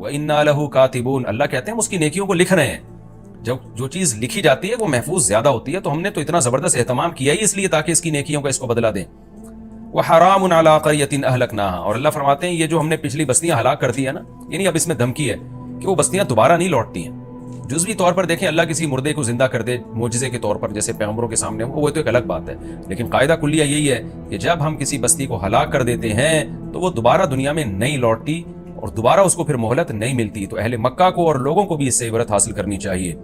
وَإِنَّا لَهُ كَاتِبُونَ، اللہ کہتے ہیں ہم اس کی نیکیوں کو لکھ رہے ہیں. جب جو چیز لکھی جاتی ہے وہ محفوظ زیادہ ہوتی ہے، تو ہم نے تو اتنا زبردست اہتمام کیا ہی اس لیے تاکہ اس کی نیکیوں کا اس کو بدلہ دیں. وَحَرَامٌ عَلَىٰ قَرْيَةٍ أَهْلَكْنَاهَا، اور اللہ فرماتے ہیں یہ جو ہم نے پچھلی بستیاں ہلاک کر دی ہے نا، یعنی اب اس میں دھمکی ہے کہ وہ بستیاں دوبارہ نہیں لوٹتی ہیں. جزوی طور پر دیکھیں اللہ کسی مردے کو زندہ کر دے معجزے کے طور پر جیسے پیغمبروں کے سامنے ہو، وہ تو ایک الگ بات ہے، لیکن قاعدہ کلیہ یہی ہے کہ جب ہم کسی بستی کو ہلاک کر دیتے ہیں تو وہ دوبارہ دنیا میں نہیں لوٹتی اور دوبارہ اس کو پھر مہلت نہیں ملتی. تو اہل مکہ کو اور لوگوں کو بھی اس سے عبرت حاصل کرنی چاہیے.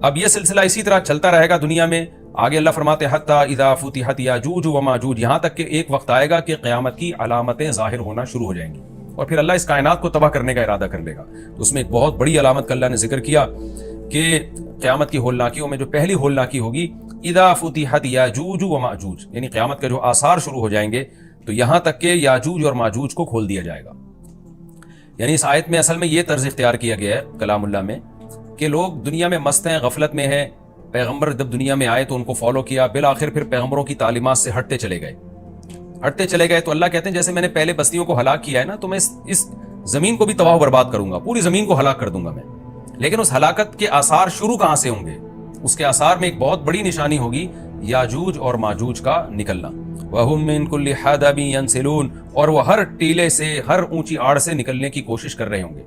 اب یہ سلسلہ اسی طرح چلتا رہے گا دنیا میں. آگے اللہ فرماتے ہیں حتی اذا فتحت یاجوج و ماجوج، یہاں تک کہ ایک وقت آئے گا کہ قیامت کی علامتیں ظاہر ہونا شروع ہو جائیں گی اور پھر اللہ اس کائنات کو تباہ کرنے کا ارادہ کر لے گا. تو اس میں ایک بہت بڑی علامت کا اللہ نے ذکر کیا کہ قیامت کی ہولناکیوں میں جو پہلی ہولناکی ہوگی اذا فتحت یاجوج و ماجوج، یعنی قیامت کے جو آثار شروع ہو جائیں گے تو یہاں تک کہ یاجوج اور ماجوج کو کھول دیا جائے گا. یعنی اس آیت میں اصل میں یہ طرز اختیار کیا گیا ہے کلام اللہ میں کہ لوگ دنیا میں مست ہیں، غفلت میں ہیں. پیغمبر جب دنیا میں آئے تو ان کو فالو کیا، بالآخر پھر پیغمبروں کی تعلیمات سے ہٹتے چلے گئے. تو اللہ کہتے ہیں جیسے میں نے پہلے بستیوں کو ہلاک کیا ہے نا، تو میں اس زمین کو بھی تباہ و برباد کروں گا، پوری زمین کو ہلاک کر دوں گا میں. لیکن اس ہلاکت کے آثار شروع کہاں سے ہوں گے؟ اس کے آثار میں ایک بہت بڑی نشانی ہوگی یاجوج اور ماجوج کا نکلنا. وَهُم مِّن كُلِّ حَدَبٍ يَنْسِلُونَ، اور وہ ہر ٹیلے سے، ہر اونچی آڑ سے نکلنے کی کوشش کر رہے ہوں گے.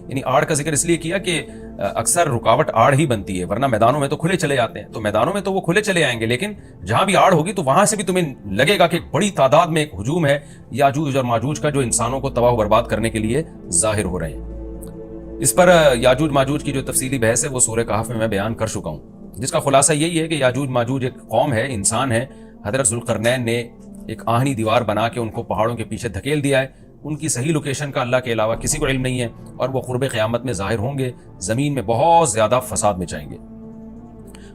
یعنی آڑ کا ذکر اس لیے کیا کہ اکثر رکاوٹ آڑ ہی بنتی ہے، ورنہ میدانوں میں تو کھلے چلے آتے ہیں. تو میدانوں میں تو وہ کھلے چلے آئیں گے، لیکن جہاں بھی آڑ ہوگی تو وہاں سے بھی تمہیں لگے گا کہ ایک بڑی تعداد میں ایک ہجوم ہے یاجوج اور ماجوج کا جو انسانوں کو تباہ و برباد کرنے کے لیے ظاہر ہو رہے ہیں. اس پر یاجوج ماجوج کی جو تفصیلی بحث ہے وہ سورہ کہف میں بیان کر چکا ہوں، جس کا خلاصہ یہی ہے کہ یاجوج ماجوج ایک قوم ہے، انسان ہے. حضرت ذوالقرنین نے ایک آہنی دیوار بنا کے ان کو پہاڑوں کے پیچھے دھکیل دیا ہے. ان کی صحیح لوکیشن کا اللہ کے علاوہ کسی کو علم نہیں ہے، اور وہ قرب قیامت میں ظاہر ہوں گے، زمین میں بہت زیادہ فساد مچائیں گے.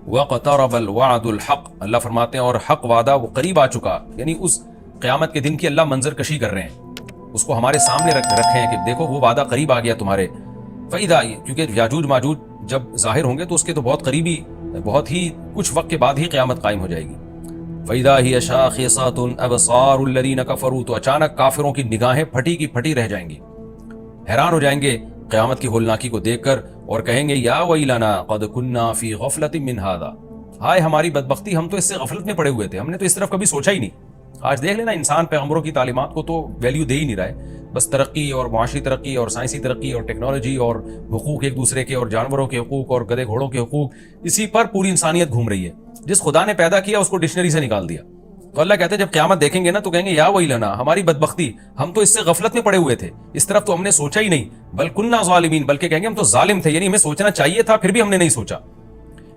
وَاقْتَرَبَ الْوَعْدُ الْحَقُّ، اللہ فرماتے ہیں اور حق وعدہ وہ قریب آ چکا. یعنی اس قیامت کے دن کی اللہ منظر کشی کر رہے ہیں، اس کو ہمارے سامنے رکھے ہیں کہ دیکھو وہ وعدہ قریب آ گیا تمہارے. فَإِذَا، کیونکہ یاجوج ماجوج جب ظاہر ہوں گے تو اس کے تو بہت قریبی، بہت ہی کچھ وقت کے بعد ہی قیامت قائم ہو جائے گی. فَإِذَا هِيَ شَاخِصَةٌ أَبْصَارُ الَّذِينَ كَفَرُوا، تو اچانک کافروں کی نگاہیں پھٹی کی پھٹی رہ جائیں گی، حیران ہو جائیں گے قیامت کی ہولناکی کو دیکھ کر، اور کہیں گے یا ویلنا قد كنا فی غفلۃ من هذا، ہائے ہماری بدبختی، ہم تو اس سے غفلت میں پڑے ہوئے تھے، ہم نے تو اس طرف کبھی سوچا ہی نہیں. آج دیکھ لینا انسان پیغمبروں کی تعلیمات کو تو ویلیو دے ہی نہیں رہا ہے، بس ترقی اور معاشی ترقی اور سائنسی ترقی اور ٹیکنالوجی اور حقوق ایک دوسرے کے اور جانوروں کے حقوق اور گدھے گھوڑوں کے حقوق، اسی پر پوری انسانیت گھوم رہی ہے. جس خدا نے پیدا کیا اس کو ڈکشنری سے نکال دیا. تو اللہ کہتے ہیں جب قیامت دیکھیں گے نا تو کہیں گے یا ویلنا، ہماری بدبختی، ہم تو اس سے غفلت میں پڑے ہوئے تھے، اس طرف تو ہم نے سوچا ہی نہیں. بل کننا ظالمین، بلکہ کہیں گے ہم تو ظالم تھے، یعنی ہمیں سوچنا چاہیے تھا پھر بھی ہم نے نہیں سوچا.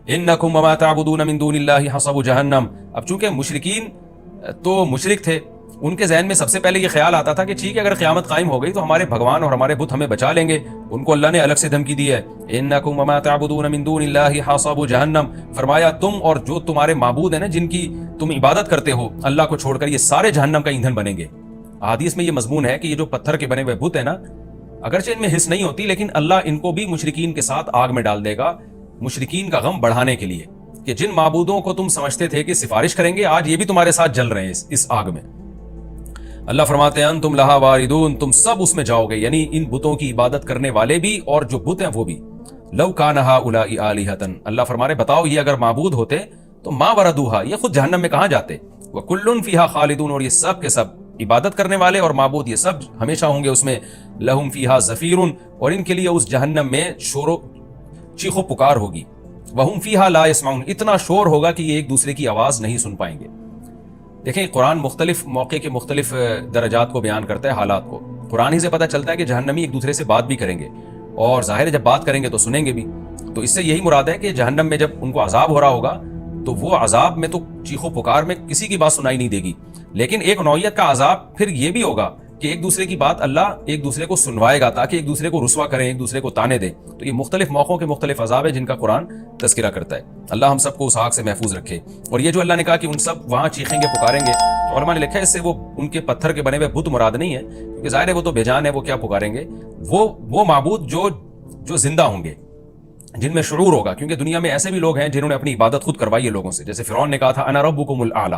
انکم وما تعبدون من دون اللہ حصب جہنم، اب چونکہ مشرکین تو مشرک تھے، ان کے ذہن میں سب سے پہلے یہ خیال آتا تھا کہ ٹھیک ہے اگر قیامت قائم ہو گئی تو ہمارے بھگوان اور ہمارے بت ہمیں بچا لیں گے. ان کو اللہ نے الگ سے دھمکی دی ہے، انکم وما تعبدون من دون اللہ حصب جہنم، فرمایا تم اور جو تمہارے معبود ہیں نا جن کی تم عبادت کرتے ہو اللہ کو چھوڑ کر، یہ سارے جہنم کا ایندھن بنیں گے. احادیث میں یہ مضمون ہے کہ یہ جو پتھر کے بنے ہوئے بت ہیں نا، اگرچہ ان میں حس نہیں ہوتی لیکن اللہ ان کو بھی مشرکین کے ساتھ آگ میں ڈال دے گا، مشرکین کا غم بڑھانے کے لیے کہ جن معبودوں کو تم سمجھتے تھے کہ سفارش کریں گے آج یہ بھی تمہارے ساتھ جل رہے ہیں اس آگ میں. اللہ فرماتے ہیں انتم لہا واردون، تم سب اس میں جاؤ گے، یعنی ان بتوں کی عبادت کرنے والے بھی اور جو بت ہیں وہ بھی. لو کان ہؤلاء آلہۃ، اللہ فرما رہے بتاؤ یہ اگر معبود ہوتے تو ما وردوہا، یہ خود جہنم میں کہاں جاتے. وکل فیہا خالدون، اور یہ سب کے سب عبادت کرنے والے اور معبود یہ سب ہمیشہ ہوں گے اس میں. لہم فیہا زفیر، اور ان کے لیے اس جہنم میں شور و چیخ و پکار ہوگی. وہم فیہا لا یسمعون، اتنا شور ہوگا کہ یہ ایک دوسرے کی آواز نہیں سن پائیں گے. دیکھیں قرآن مختلف موقع کے مختلف درجات کو بیان کرتا ہے، حالات کو. قرآن ہی سے پتہ چلتا ہے کہ جہنمی ایک دوسرے سے بات بھی کریں گے، اور ظاہر ہے جب بات کریں گے تو سنیں گے بھی. تو اس سے یہی مراد ہے کہ جہنم میں جب ان کو عذاب ہو رہا ہوگا تو وہ عذاب میں تو چیخ و پکار میں کسی کی بات سنائی نہیں دے گی، لیکن ایک نوعیت کا عذاب پھر یہ بھی ہوگا کہ ایک دوسرے کی بات اللہ ایک دوسرے کو سنوائے گا تاکہ ایک دوسرے کو رسوا کریں، ایک دوسرے کو تانے دیں. تو یہ مختلف موقعوں کے مختلف عذاب ہیں جن کا قرآن تذکرہ کرتا ہے. اللہ ہم سب کو اس آگ سے محفوظ رکھے. اور یہ جو اللہ نے کہا کہ ان سب وہاں چیخیں گے پکاریں گے، تو علماء نے لکھا ہے اس سے وہ ان کے پتھر کے بنے ہوئے بت مراد نہیں ہے، کیونکہ ظاہر ہے وہ تو بے جان ہے، وہ کیا پکاریں گے. وہ معبود جو زندہ ہوں گے، جن میں شعور ہوگا، کیونکہ دنیا میں ایسے بھی لوگ ہیں جنہوں نے اپنی عبادت خود کروائی ہے لوگوں سے، جیسے فرعون نے کہا تھا انا ربکم الاعلی.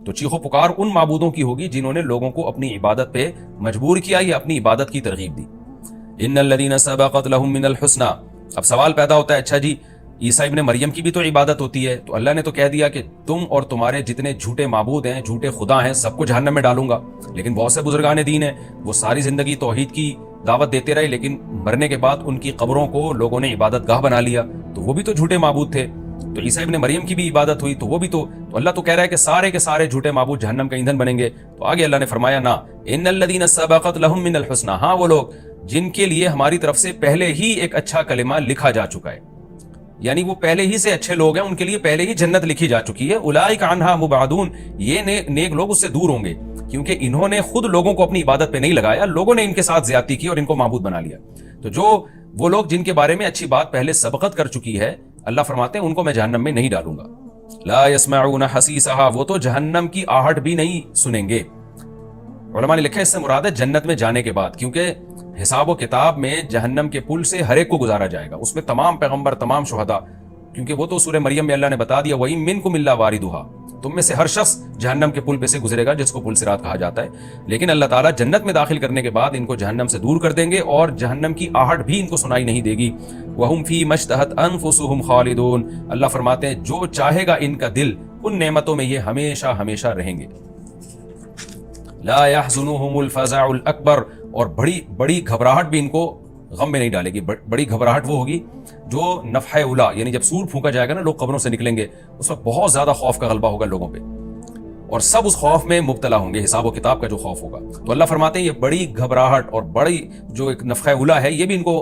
تو چیخ و پکار ان معبودوں کی ہوگی جنہوں نے لوگوں کو اپنی عبادت پہ مجبور کیا یا اپنی عبادت کی ترغیب دی. ان الذین سبقت لہم من الحسنى. اب سوال پیدا ہوتا ہے اچھا جی عیسیٰ ابن مریم کی بھی تو عبادت ہوتی ہے, تو اللہ نے تو کہہ دیا کہ تم اور تمہارے جتنے جھوٹے معبود ہیں, جھوٹے خدا ہیں, سب کو جہنم میں ڈالوں گا. لیکن بہت سے بزرگان دین ہیں وہ ساری زندگی توحید کی دعوت دیتے رہے, لیکن مرنے کے بعد ان کی قبروں کو لوگوں نے عبادت گاہ بنا لیا, تو وہ بھی تو جھوٹے معبود تھے. تو عیسیٰ ابن مریم کی بھی عبادت ہوئی تو وہ بھی تو اللہ تو کہہ رہا ہے کہ سارے کے سارے جھوٹے معبود جہنم کا ایندھن بنیں گے. تو آگے اللہ نے فرمایا نا ان الذین سبقت لہم من الحسنى, ہاں وہ لوگ جن کے لیے ہماری طرف سے پہلے ہی ایک اچھا کلمہ لکھا جا چکا ہے, یعنی وہ پہلے ہی سے اچھے لوگ ہیں, ان کے لیے پہلے ہی جنت لکھی جا چکی ہے. اولئک عنہا مبعدون, یہ نیک لوگ اس سے دور ہوں گے, کیونکہ انہوں نے خود لوگوں کو اپنی عبادت پہ نہیں لگایا, لوگوں نے ان کے ساتھ زیادتی کی اور ان کو معبود بنا لیا. تو جو وہ لوگ جن کے بارے میں اچھی بات پہلے سبقت کر چکی ہے, اللہ فرماتے ہیں ان کو میں جہنم میں نہیں ڈالوں گا. لا يسمعون حسیسہا, وہ تو جہنم کی آہٹ بھی نہیں سنیں گے. علماء نے لکھا ہے اس سے مراد ہے جنت میں جانے کے بعد, کیونکہ حساب و کتاب میں جہنم کے پل سے ہر ایک کو گزارا جائے گا, اس میں تمام پیغمبر, تمام شہداء, کیونکہ وہ تو سورہ مریم میں اللہ نے بتا دیا وَإِن مِّنكُمْ إِلَّا وَارِدُهَا, تم میں سے ہر شخص جہنم کے پل پہ سے گزرے گا جس کو پل صراط کہا جاتا ہے. لیکن اللہ تعالیٰ جنت میں داخل کرنے کے بعد ان کو جہنم سے دور کر دیں گے اور جہنم کی آہٹ بھی ان کو سنائی نہیں دے گی. وَهُمْ فِي مَا اشْتَهَتْ أَنفُسُهُمْ خَالِدُونَ, اللہ فرماتے ہیں جو چاہے گا ان کا دل ان نعمتوں میں یہ ہمیشہ ہمیشہ رہیں گے. لا يحزنهم الفزع الاکبر, اور بڑی گھبراہٹ بھی ان کو غم میں نہیں ڈالے گی. بڑی گھبراہٹ وہ ہوگی جو نفحہ اولا, یعنی جب سور پھونکا جائے گا نا, لوگ قبروں سے نکلیں گے, اس وقت بہت زیادہ خوف کا غلبہ ہوگا لوگوں پہ اور سب اس خوف میں مبتلا ہوں گے, حساب و کتاب کا جو خوف ہوگا. تو اللہ فرماتے ہیں یہ بڑی گھبراہٹ اور بڑی جو ایک نفحہ اولا ہے یہ بھی ان کو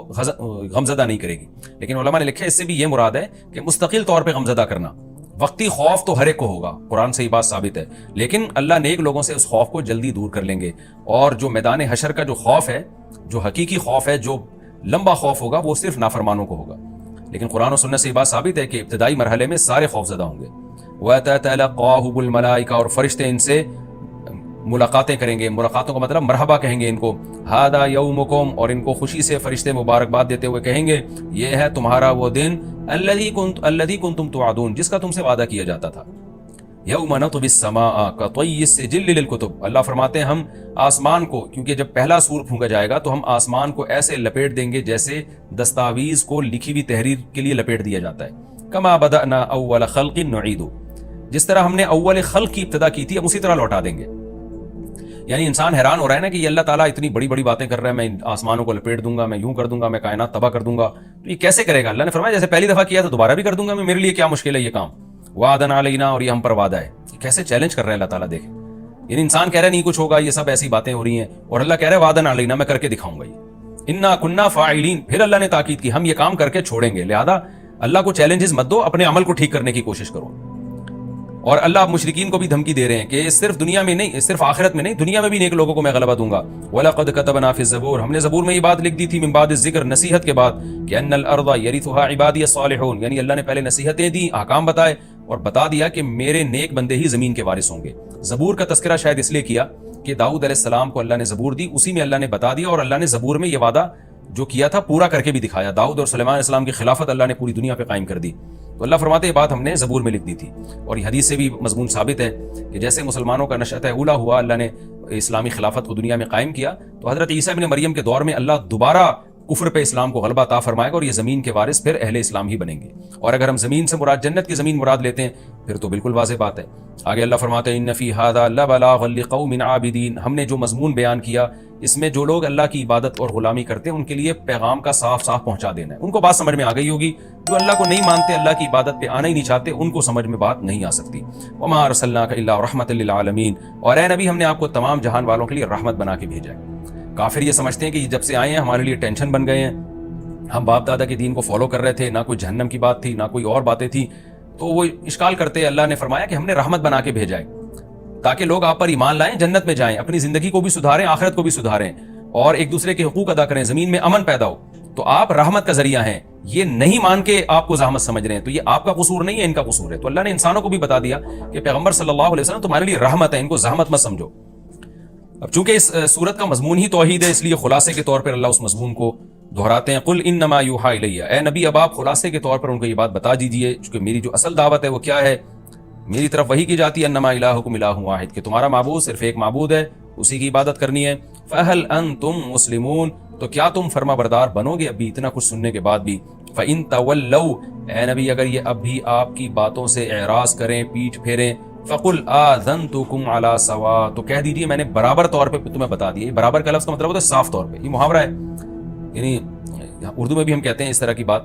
غمزدہ نہیں کرے گی. لیکن علماء نے لکھا ہے اس سے بھی یہ مراد ہے کہ مستقل طور پہ غمزدہ کرنا. وقتی خوف تو ہر ایک کو ہوگا, قرآن سے یہ بات ثابت ہے, لیکن اللہ نیک لوگوں سے اس خوف کو جلدی دور کر لیں گے. اور جو میدان حشر کا جو خوف ہے, جو حقیقی خوف ہے, جو لمبا خوف ہوگا, وہ صرف نافرمانوں کو ہوگا. لیکن قرآن و سنت سے یہ بات ثابت ہے کہ ابتدائی مرحلے میں سارے خوف زدہ ہوں گے. وَتَتَلَقَّاهُ الْمَلَائِكَةُ, اور فرشتے ان سے ملاقاتیں کریں گے. ملاقاتوں کا مطلب مرحبا کہیں گے ان کو. هَذَا يَوْمُكُمْ, اور ان کو خوشی سے فرشتے مبارکباد دیتے ہوئے کہیں گے یہ ہے تمہارا وہ دن الذي كنتم توعدون, جس کا تم سے وعدہ کیا جاتا تھا. یوم نطوی السماء کطی السجل للکتب, اللہ فرماتے ہیں ہم آسمان کو, کیونکہ جب پہلا سور پھونکا جائے گا تو ہم آسمان کو ایسے لپیٹ دیں گے جیسے دستاویز کو لکھی ہوئی تحریر کے لیے لپیٹ دیا جاتا ہے. کما بدأنا اول خلق نعید, جس طرح ہم نے اول خلق کی ابتدا کی تھی ہم اسی طرح لوٹا دیں گے. یعنی انسان حیران ہو رہا ہے نا کہ یہ اللہ تعالیٰ اتنی بڑی بڑی باتیں کر رہا ہے, میں آسمانوں کو لپیٹ دوں گا, میں یوں کر دوں گا, میں کائنات تباہ کر دوں گا, تو یہ کیسے کرے گا؟ اللہ نے فرمایا جیسے پہلی دفعہ کیا تھا دوبارہ بھی کر دوں گا میں, میرے لیے کیا مشکل ہے یہ کام. وعدن علینا, اور یہ ہم پر وعدہ ہے. کیسے چیلنج کر رہا ہے اللہ تعالیٰ, دیکھیں. یعنی انسان کہہ رہا ہے نہیں کچھ ہوگا, یہ سب ایسی باتیں ہو رہی ہیں, اور اللہ کہہ رہا ہے وعدن علینا, میں کر کے دکھاؤں گا. یہ انا کننا فاعلین, پھر اللہ نے تاکید کی ہم یہ کام کر کے چھوڑیں گے. لہذا اللہ کو چیلنجز مت دو, اپنے عمل کو ٹھیک کرنے کی کوشش کرو. اور اللہ اب مشرکین کو بھی دھمکی دے رہے ہیں کہ صرف دنیا میں نہیں, صرف آخرت میں نہیں, دنیا میں بھی نیک لوگوں کو میں غلبہ دوں گا. وَلَقَدْ كَتَبْنَا فِي الزَّبُورِ, ہم نے زبور میں یہ بات لکھ دی تھی من بعد الذکر, نصیحت کے بعد, کہ ان الارض يرثها عبادی الصالحون, یعنی اللہ نے پہلے نصیحتیں دی, احکام بتائے اور بتا دیا کہ میرے نیک بندے ہی زمین کے وارث ہوں گے. زبور کا تذکرہ شاید اس لیے کیا کہ داؤد علیہ السلام کو اللہ نے زبور دی, اسی میں اللہ نے بتا دیا, اور اللہ نے زبور میں یہ وعدہ جو کیا تھا پورا کر کے بھی دکھایا. داؤد اور سلیمان علیہ السلام کی خلافت اللہ نے پوری دنیا پہ قائم کر دی. تو اللہ فرماتے ہیں یہ بات ہم نے زبور میں لکھ دی تھی. اور یہ حدیث سے بھی مضمون ثابت ہے کہ جیسے مسلمانوں کا نشأت اولا ہوا, اللہ نے اسلامی خلافت کو دنیا میں قائم کیا, تو حضرت عیسیٰ ابن مریم کے دور میں اللہ دوبارہ کفر پہ اسلام کو غلبہ عطا فرمائے گا, اور یہ زمین کے وارث پھر اہل اسلام ہی بنیں گے. اور اگر ہم زمین سے مراد جنت کی زمین مراد لیتے ہیں پھر تو بالکل واضح بات ہے. آگے اللہ فرماتے ہیں ان فی ھذا لبلاغا لقوم عابدین, ہم نے جو مضمون بیان کیا اس میں جو لوگ اللہ کی عبادت اور غلامی کرتے ہیں ان کے لیے پیغام کا صاف صاف پہنچا دینا ہے. ان کو بات سمجھ میں آ گئی ہوگی. جو اللہ کو نہیں مانتے, اللہ کی عبادت پہ آنا ہی نہیں چاہتے, ان کو سمجھ میں بات نہیں آ سکتی. وما ارسلناک الا رحمۃ للعالمین, اور اے نبی ہم نے آپ کو تمام جہان والوں کے لیے رحمت بنا کے بھیجا ہے. کافر یہ سمجھتے ہیں کہ جب سے آئے ہیں ہمارے لیے ٹینشن بن گئے ہیں, ہم باپ دادا کے دین کو فالو کر رہے تھے, نہ کوئی جہنم کی بات تھی نہ کوئی اور باتیں تھی, تو وہ اشکال کرتے. اللہ نے فرمایا کہ ہم نے رحمت بنا کے بھیجا ہے تاکہ لوگ آپ پر ایمان لائیں, جنت میں جائیں, اپنی زندگی کو بھی سدھاریں, آخرت کو بھی سدھاریں, اور ایک دوسرے کے حقوق ادا کریں, زمین میں امن پیدا ہو. تو آپ رحمت کا ذریعہ ہیں. یہ نہیں مان کے آپ کو زحمت سمجھ رہے ہیں, تو یہ آپ کا قصور نہیں ہے, ان کا قصور ہے. تو اللہ نے انسانوں کو بھی بتا دیا کہ پیغمبر صلی اللہ علیہ وسلم تمہارے لیے رحمت ہے, ان کو زحمت مت سمجھو. اب چونکہ اس سورت کا مضمون ہی توحید ہے, اس لیے خلاصے کے طور پر اللہ اس مضمون کو دہراتے ہیں. قل انما یوحی الی, اے نبی اب آپ خلاصے کے طور پر ان کو یہ بات بتا دیجئے, چونکہ میری جو اصل دعوت ہے وہ کیا ہے, میری طرف وہی کی جاتی ہے انما الہکم الہ واحد, کہ تمہارا معبود صرف ایک معبود ہے, اسی کی عبادت کرنی ہے. فہل انتم مسلمون, تو کیا تم فرما بردار بنو گے ابھی اتنا کچھ سننے کے بعد بھی؟ فَإِن تَوَلَّوْا، اے نبی اگر یہ اب بھی آپ کی باتوں سے اعراض کریں، پیٹھ پھیریں، فَقُلْ آذَنْتُكُمْ عَلَىٰ سَوَاءٍ، تو کہہ دیجیے میں نے برابر طور پہ تمہیں بتا دیا۔ برابر کا لفظ کا مطلب ہوتا ہے صاف طور پہ، یہ محاورہ ہے، یعنی اردو میں بھی ہم کہتے ہیں اس طرح کی بات۔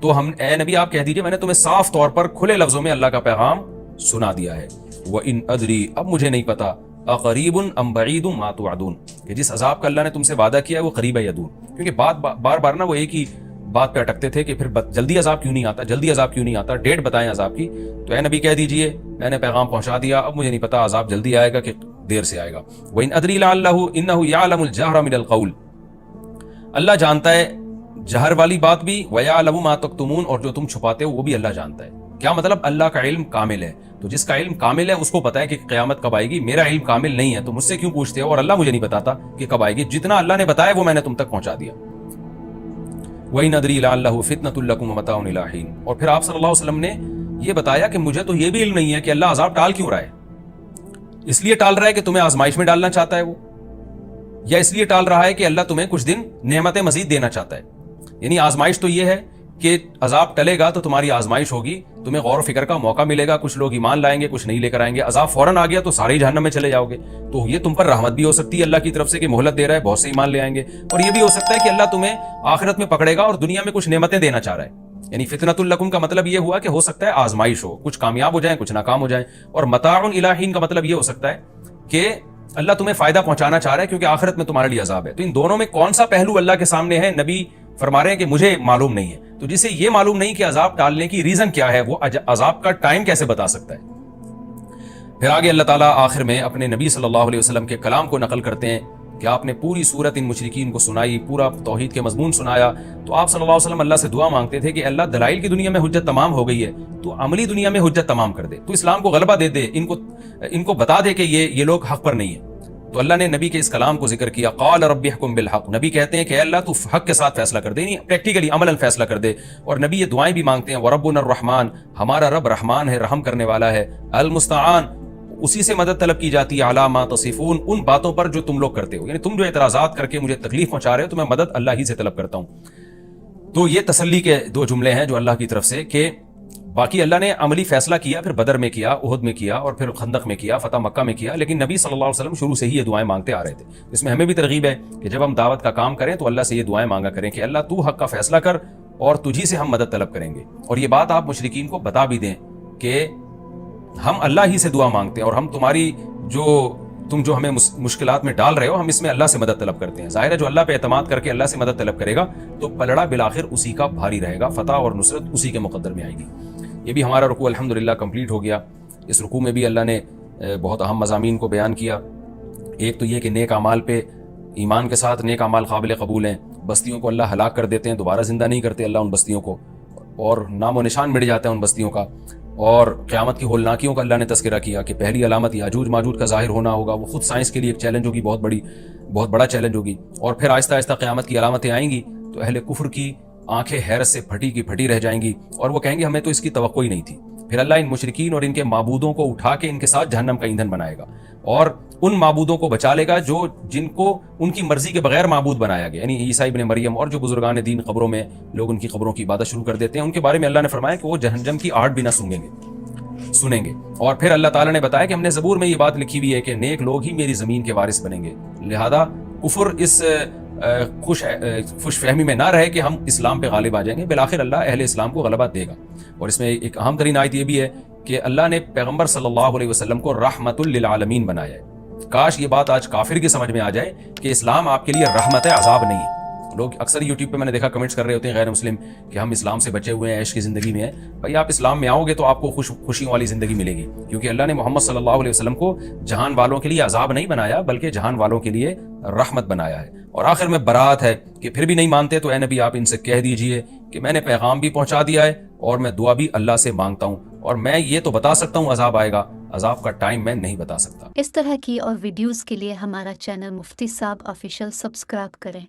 تو ہم اے نبی آپ کہہ دیجیے میں نے تمہیں صاف طور پر کھلے لفظوں میں اللہ کا پیغام سنا دیا ہے۔ وَإِنْ أَدْرِي، اب مجھے نہیں پتا، اقریب ام بعید ما توعدون، کہ جس عذاب کا اللہ نے تم سے وعدہ کیا ہے وہ قریب ہے یا دور، کیونکہ بار بار نا وہ ایک ہی بات پہ اٹکتے تھے کہ پھر جلدی عذاب کیوں نہیں آتا، جلدی عذاب کیوں نہیں آتا، ڈیٹ بتائیں عذاب کی۔ تو اے نبی کہہ دیجئے میں نے پیغام پہنچا دیا، اب مجھے نہیں پتا عذاب جلدی آئے گا کہ دیر سے آئے گا۔ وَإِنْ أَدْرِي لَعَلَّهُ إِنَّهُ يَعْلَمُ الْجَهْرَ مِنَ الْقَوْلِ، اللہ جانتا ہے جہر والی بات بھی، وَيَعْلَمُ مَا تَكْتُمُونَ، اور جو تم چھپاتے ہو وہ بھی اللہ جانتا ہے۔ کیا مطلب؟ اللہ کا علم کامل ہے، تو جس کا علم کامل ہے اس کو پتا ہے کہ قیامت کب آئے گی۔ میرا علم کامل نہیں ہے تو مجھ سے کیوں پوچھتے ہو، اور اللہ مجھے نہیں بتاتا کہ کب آئے گی۔ جتنا اللہ نے بتایا وہ میں نے تم تک پہنچا دیا۔ وَإِنْ أَدْرِي لَعَلَّهُ فِتْنَةٌ لَكُمْ وَمَتَاعٌ إِلَىٰ حِينٍ، اور پھر آپ صلی اللہ علیہ وسلم نے یہ بتایا کہ مجھے تو یہ بھی علم نہیں ہے کہ اللہ عذاب ٹال کیوں رہا ہے۔ اس لیے ٹال رہا ہے کہ تمہیں آزمائش میں ڈالنا چاہتا ہے وہ، یا اس لیے ٹال رہا ہے کہ اللہ تمہیں کچھ دن نعمتیں مزید دینا چاہتا ہے۔ یعنی آزمائش تو یہ ہے کہ عذاب ٹلے گا تو تمہاری آزمائش ہوگی، تمہیں غور و فکر کا موقع ملے گا، کچھ لوگ ایمان لائیں گے، کچھ نہیں لے کر آئیں گے۔ عذاب فوراً آ گیا تو سارے جہنم میں چلے جاؤ گے، تو یہ تم پر رحمت بھی ہو سکتی ہے اللہ کی طرف سے کہ مہلت دے رہا ہے، بہت سے ایمان لے آئیں گے، اور یہ بھی ہو سکتا ہے کہ اللہ تمہیں آخرت میں پکڑے گا اور دنیا میں کچھ نعمتیں دینا چاہ رہا ہے۔ یعنی فتنۃ لکم کا مطلب یہ ہوا کہ ہو سکتا ہے آزمائش ہو، کچھ کامیاب ہو جائیں کچھ ناکام ہو جائیں، اور متاع الی حین کا مطلب یہ ہو سکتا ہے کہ اللہ تمہیں فائدہ پہنچانا چاہ رہا ہے کیونکہ آخرت میں تمہارے لیے عذاب ہے۔ تو ان دونوں میں کون سا پہلو اللہ کے سامنے ہے؟ نبی فرما رہے ہیں کہ مجھے معلوم نہیں ہے۔ تو جسے یہ معلوم نہیں کہ عذاب ٹالنے کی ریزن کیا ہے، وہ عذاب کا ٹائم کیسے بتا سکتا ہے؟ پھر آگے اللہ تعالیٰ آخر میں اپنے نبی صلی اللہ علیہ وسلم کے کلام کو نقل کرتے ہیں کہ آپ نے پوری صورت ان مشرکین کو سنائی، پورا توحید کے مضمون سنایا، تو آپ صلی اللہ علیہ وسلم اللہ سے دعا مانگتے تھے کہ اللہ دلائل کی دنیا میں حجت تمام ہو گئی ہے، تو عملی دنیا میں حجت تمام کر دے، تو اسلام کو غلبہ دے دے، ان کو بتا دے کہ یہ لوگ حق پر نہیں ہیں۔ تو اللہ نے نبی کے اس کلام کو ذکر کیا، قال رب احکم بالحق، نبی کہتے ہیں کہ اے اللہ تو حق کے ساتھ فیصلہ کر دے، یعنی پریکٹیکلی عملاً فیصلہ کر دے۔ اور نبی یہ دعائیں بھی مانگتے ہیں، وربنا الرحمن، ہمارا رب رحمان ہے، رحم کرنے والا ہے، المستعان، اسی سے مدد طلب کی جاتی ہے، علی ما تصفون، ان باتوں پر جو تم لوگ کرتے ہو، یعنی تم جو اعتراضات کر کے مجھے تکلیف پہنچا رہے ہو تو میں مدد اللہ ہی سے طلب کرتا ہوں۔ تو یہ تسلی کے دو جملے ہیں جو اللہ کی طرف سے، کہ باقی اللہ نے عملی فیصلہ کیا، پھر بدر میں کیا، احد میں کیا، اور پھر خندق میں کیا، فتح مکہ میں کیا، لیکن نبی صلی اللہ علیہ وسلم شروع سے ہی یہ دعائیں مانگتے آ رہے تھے۔ اس میں ہمیں بھی ترغیب ہے کہ جب ہم دعوت کا کام کریں تو اللہ سے یہ دعائیں مانگا کریں کہ اللہ تو حق کا فیصلہ کر اور تجھی سے ہم مدد طلب کریں گے۔ اور یہ بات آپ مشرکین کو بتا بھی دیں کہ ہم اللہ ہی سے دعا مانگتے ہیں، اور ہم تم جو ہمیں مشکلات میں ڈال رہے ہو، ہم اس میں اللہ سے مدد طلب کرتے ہیں۔ ظاہر ہے جو اللہ پہ اعتماد کر کے اللہ سے مدد طلب کرے گا تو پلڑا بالآخر اسی کا بھاری رہے گا، فتح اور نصرت اسی کے مقدر میں آئے گی۔ یہ بھی ہمارا رکوع الحمدللہ کمپلیٹ ہو گیا۔ اس رکوع میں بھی اللہ نے بہت اہم مضامین کو بیان کیا۔ ایک تو یہ کہ نیک اعمال پہ ایمان کے ساتھ نیک اعمال قابل قبول ہیں، بستیوں کو اللہ ہلاک کر دیتے ہیں، دوبارہ زندہ نہیں کرتے اللہ ان بستیوں کو، اور نام و نشان مٹ جاتا ہے ان بستیوں کا۔ اور قیامت کی ہولناکیوں کا اللہ نے تذکرہ کیا کہ پہلی علامت یاجوج ماجوج کا ظاہر ہونا ہوگا، وہ خود سائنس کے لیے ایک چیلنج ہوگی، بہت بڑا چیلنج ہوگی۔ اور پھر آہستہ آہستہ قیامت کی علامتیں آئیں گی تو اہل کفر کی آنکھیں حیرت سے پھٹی کی پھٹی رہ جائیں گی، اور وہ کہیں گے ہمیں تو اس کی توقع ہی نہیں تھی۔ پھر اللہ ان مشرکین اور ان کے معبودوں کو اٹھا کے ان کے ساتھ جہنم کا ایندھن بنائے گا، اور ان معبودوں کو بچا لے گا جن کو ان کی مرضی کے بغیر معبود بنایا گیا، یعنی عیسیٰ ابن مریم اور جو بزرگان دین قبروں میں لوگ ان کی قبروں کی عبادت شروع کر دیتے ہیں، ان کے بارے میں اللہ نے فرمایا کہ وہ جہنم کی آہٹ بھی نہ سنیں گے۔ اور پھر اللہ تعالیٰ نے بتایا کہ ہم نے زبور میں یہ بات لکھی ہوئی ہے کہ نیک لوگ ہی میری زمین کے وارث بنیں گے، لہذا کفر اس خوش فہمی میں نہ رہے کہ ہم اسلام پہ غالب آ جائیں گے، بالآخر اللہ اہل اسلام کو غلبہ دے گا۔ اور اس میں ایک اہم ترین آیت یہ بھی ہے کہ اللہ نے پیغمبر صلی اللہ علیہ وسلم کو رحمت للعالمین بنایا ہے۔ کاش یہ بات آج کافر کی سمجھ میں آ جائے کہ اسلام آپ کے لیے رحمت ہے، عذاب نہیں ہے۔ لوگ اکثر یوٹیوب پہ میں نے دیکھا کمنٹس کر رہے ہوتے ہیں غیر مسلم کہ ہم اسلام سے بچے ہوئے ہیں، عیش کی زندگی میں ہیں۔ بھائی آپ اسلام میں آؤ گے تو آپ کو خوشیوں والی زندگی ملے گی، کیونکہ اللہ نے محمد صلی اللہ علیہ وسلم کو جہان والوں کے لیے عذاب نہیں بنایا بلکہ جہان والوں کے لیے رحمت بنایا ہے۔ اور آخر میں برات ہے کہ پھر بھی نہیں مانتے تو اے نبی آپ ان سے کہہ دیجئے کہ میں نے پیغام بھی پہنچا دیا ہے اور میں دعا بھی اللہ سے مانگتا ہوں، اور میں یہ تو بتا سکتا ہوں عذاب آئے گا، عذاب کا ٹائم میں نہیں بتا سکتا۔ اس طرح کی اور ویڈیوز کے لیے ہمارا چینل مفتی صاحب آفیشیل سبسکرائب کریں۔